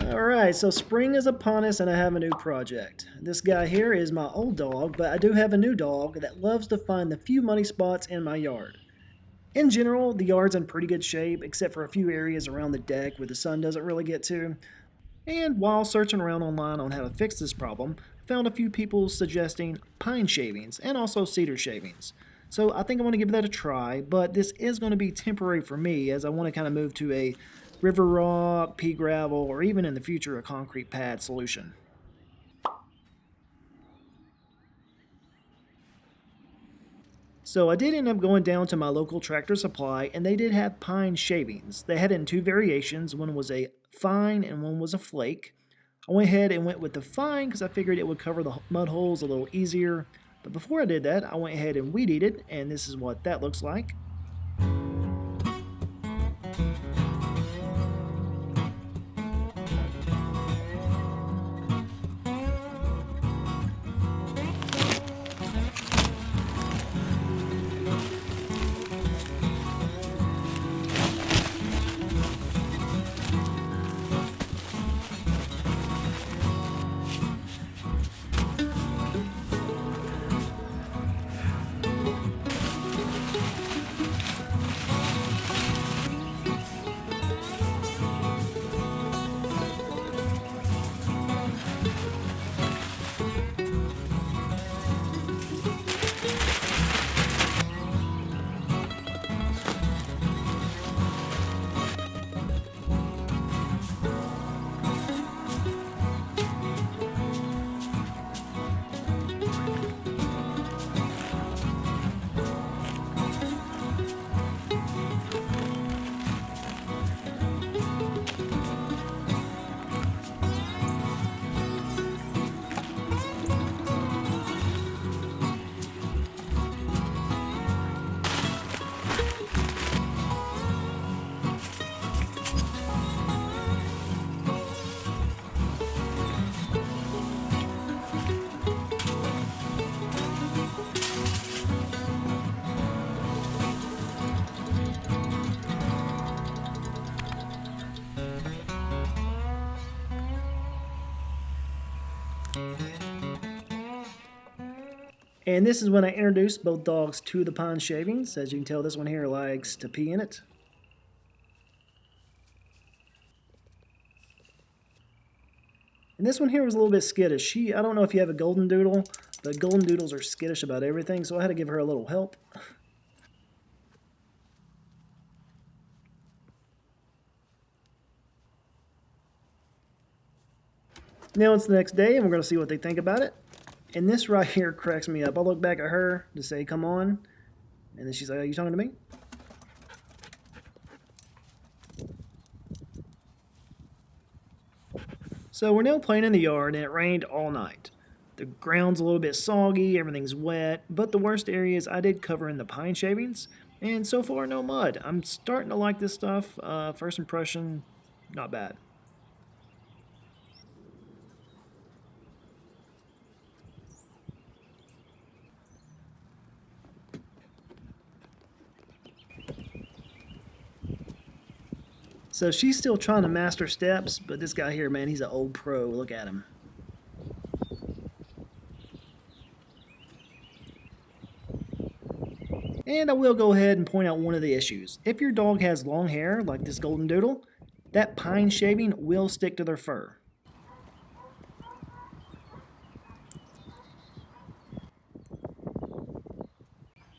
Alright, so spring is upon us and I have a new project. This guy here is my old dog, but I do have a new dog that loves to find the few muddy spots in my yard. In general, the yard's in pretty good shape, except for a few areas around the deck where the sun doesn't really get to. And while searching around online on how to fix this problem, I found a few people suggesting pine shavings and also cedar shavings. So I think I want to give that a try, but this is going to be temporary for me as I want to kind of move to a river rock, pea gravel, or even in the future a concrete pad solution. So I did end up going down to my local Tractor Supply, and they did have pine shavings. They had it in two variations. One was a fine and one was a flake. I went ahead and went with the fine because I figured it would cover the mud holes a little easier. But before I did that, I went ahead and weed eated, and this is what that looks like. And this is when I introduced both dogs to the pine shavings. As you can tell, this one here likes to pee in it. And this one here was a little bit skittish. I don't know if you have a golden doodle, but golden doodles are skittish about everything, so I had to give her a little help. Now it's the next day, and we're going to see what they think about it. And this right here cracks me up. I look back at her to say, come on. And then she's like, are you talking to me? So we're now playing in the yard, and it rained all night. The ground's a little bit soggy, everything's wet, but the worst areas I did cover in the pine shavings, and so far no mud. I'm starting to like this stuff. First impression, not bad. So she's still trying to master steps, but this guy here, man, he's an old pro. Look at him. And I will go ahead and point out one of the issues. If your dog has long hair, like this Goldendoodle, that pine shaving will stick to their fur.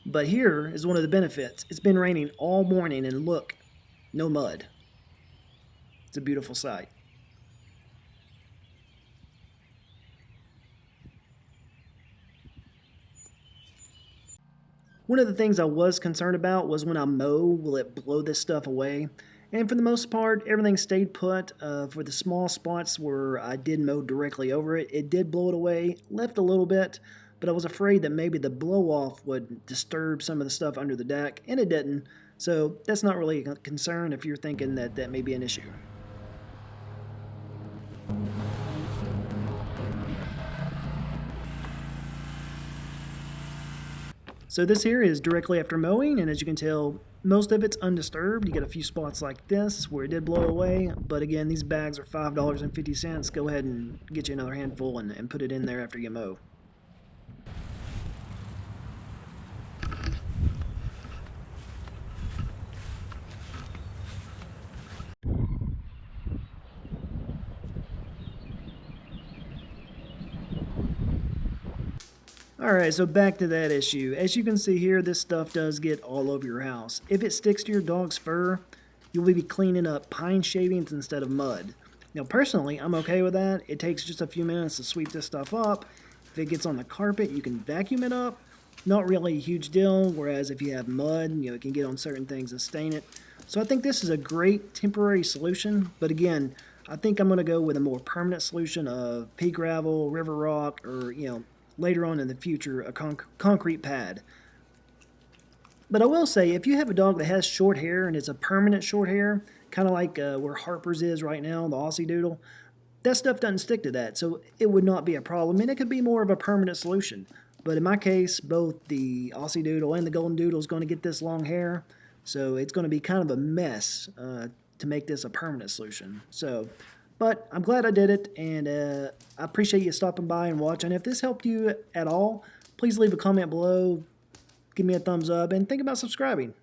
But here is one of the benefits. It's been raining all morning, and look, no mud. It's a beautiful sight. One of the things I was concerned about was when I mow, will it blow this stuff away? And for the most part, everything stayed put. For the small spots where I did mow directly over it, it did blow it away, left a little bit, but I was afraid that maybe the blow-off would disturb some of the stuff under the deck, and it didn't. So that's not really a concern if you're thinking that that may be an issue. So this here is directly after mowing, and as you can tell, most of it's undisturbed. You get a few spots like this where it did blow away, but again, these bags are $5.50. Go ahead and get you another handful and put it in there after you mow. Alright, so back to that issue. As you can see here, this stuff does get all over your house. If it sticks to your dog's fur, you'll be cleaning up pine shavings instead of mud. Now personally, I'm okay with that. It takes just a few minutes to sweep this stuff up. If it gets on the carpet, you can vacuum it up. Not really a huge deal, whereas if you have mud, it can get on certain things and stain it. So I think this is a great temporary solution, but again, I think I'm going to go with a more permanent solution of pea gravel, river rock, or, later on in the future, a concrete pad. But I will say, if you have a dog that has short hair and it's a permanent short hair, kind of like where Harper's is right now, the AussieDoodle, that stuff doesn't stick to that, so it would not be a problem, and it could be more of a permanent solution. But in my case, both the AussieDoodle and the GoldenDoodle is going to get this long hair, so it's going to be kind of a mess to make this a permanent solution. But I'm glad I did it, and I appreciate you stopping by and watching. If this helped you at all, please leave a comment below, give me a thumbs up, and think about subscribing.